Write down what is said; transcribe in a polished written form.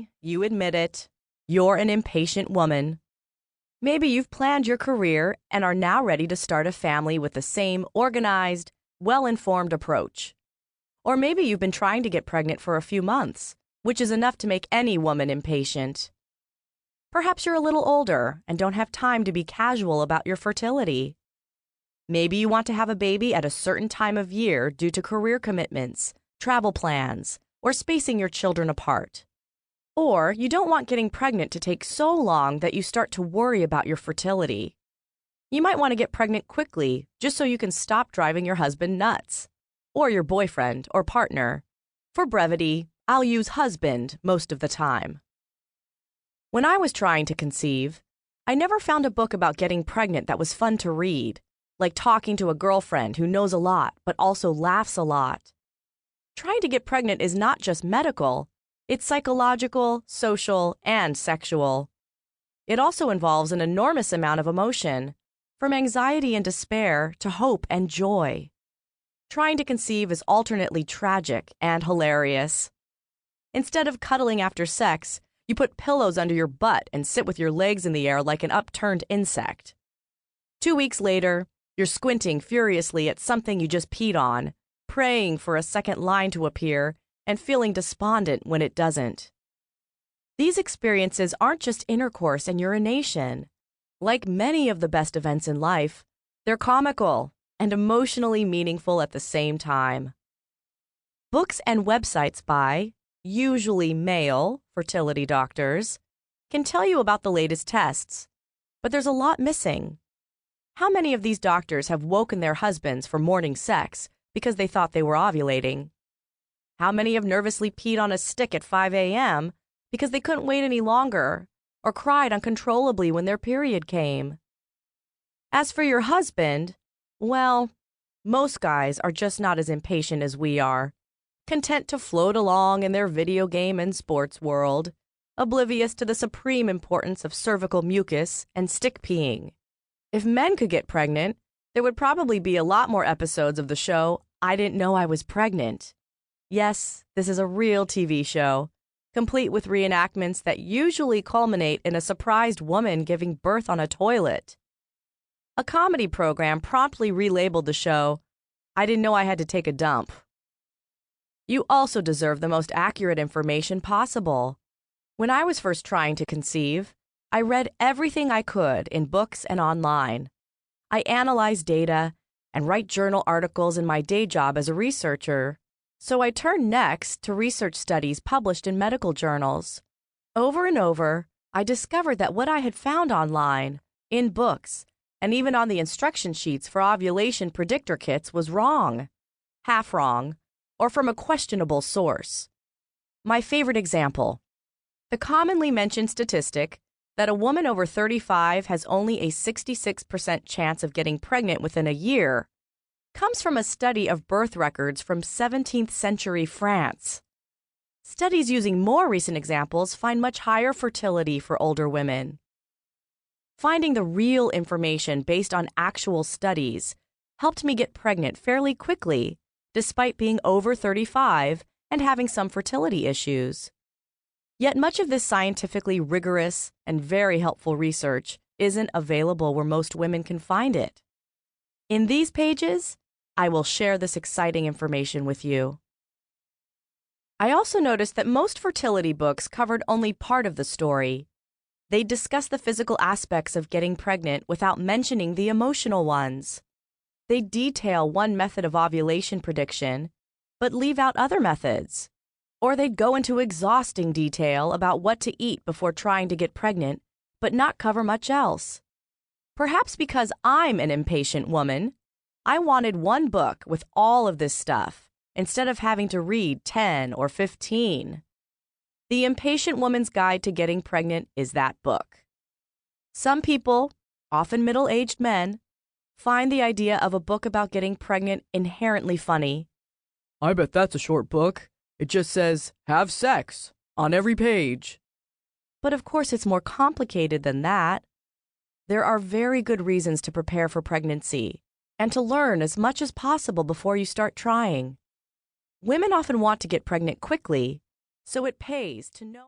Okay, you admit it. You're an impatient woman. Maybe you've planned your career and are now ready to start a family with the same organized, well-informed approach. Or maybe you've been trying to get pregnant for a few months, which is enough to make any woman impatient. Perhaps you're a little older and don't have time to be casual about your fertility. Maybe you want to have a baby at a certain time of year due to career commitments, travel plans, or spacing your children apart. Or you don't want getting pregnant to take so long that you start to worry about your fertility. You might want to get pregnant quickly just so you can stop driving your husband nuts, or your boyfriend or partner. For brevity, I'll use husband most of the time. When I was trying to conceive, I never found a book about getting pregnant that was fun to read, like talking to a girlfriend who knows a lot but also laughs a lot. Trying to get pregnant is not just medical, it's psychological, social, and sexual. It also involves an enormous amount of emotion, from anxiety and despair to hope and joy. Trying to conceive is alternately tragic and hilarious. Instead of cuddling after sex, you put pillows under your butt and sit with your legs in the air like an upturned insect. 2 weeks later, you're squinting furiously at something you just peed on, praying for a second line to appear, and feeling despondent when it doesn't. These experiences aren't just intercourse and urination. Like many of the best events in life, they're comical and emotionally meaningful at the same time. Books and websites by, usually male, fertility doctors can tell you about the latest tests, but there's a lot missing. How many of these doctors have woken their husbands for morning sex because they thought they were ovulating? How many have nervously peed on a stick at 5 a.m. because they couldn't wait any longer, or cried uncontrollably when their period came? As for your husband, well, most guys are just not as impatient as we are, content to float along in their video game and sports world, oblivious to the supreme importance of cervical mucus and stick peeing. If men could get pregnant, there would probably be a lot more episodes of the show I Didn't Know I Was Pregnant. Yes, this is a real TV show, complete with reenactments that usually culminate in a surprised woman giving birth on a toilet. A comedy program promptly relabeled the show, I Didn't Know I Had to Take a Dump. You also deserve the most accurate information possible. When I was first trying to conceive, I read everything I could in books and online. I analyze data and write journal articles in my day job as a researcher. So I turned next to research studies published in medical journals. Over and over, I discovered that what I had found online, in books, and even on the instruction sheets for ovulation predictor kits was wrong, half wrong, or from a questionable source. My favorite example, the commonly mentioned statistic that a woman over 35 has only a 66% chance of getting pregnant within a year, comes from a study of birth records from 17th century France. Studies using more recent examples find much higher fertility for older women. Finding the real information based on actual studies helped me get pregnant fairly quickly, despite being over 35 and having some fertility issues. Yet much of this scientifically rigorous and very helpful research isn't available where most women can find it. In these pages, I will share this exciting information with you. I also noticed that most fertility books covered only part of the story. They discuss the physical aspects of getting pregnant without mentioning the emotional ones. They detail one method of ovulation prediction, but leave out other methods. Or they'd go into exhausting detail about what to eat before trying to get pregnant, but not cover much else. Perhaps because I'm an impatient woman, I wanted one book with all of this stuff, instead of having to read 10 or 15. The Impatient Woman's Guide to Getting Pregnant is that book. Some people, often middle-aged men, find the idea of a book about getting pregnant inherently funny. I bet that's a short book. It just says, have sex, on every page. But of course it's more complicated than that. There are very good reasons to prepare for pregnancy, and to learn as much as possible before you start trying. Women often want to get pregnant quickly, so it pays to know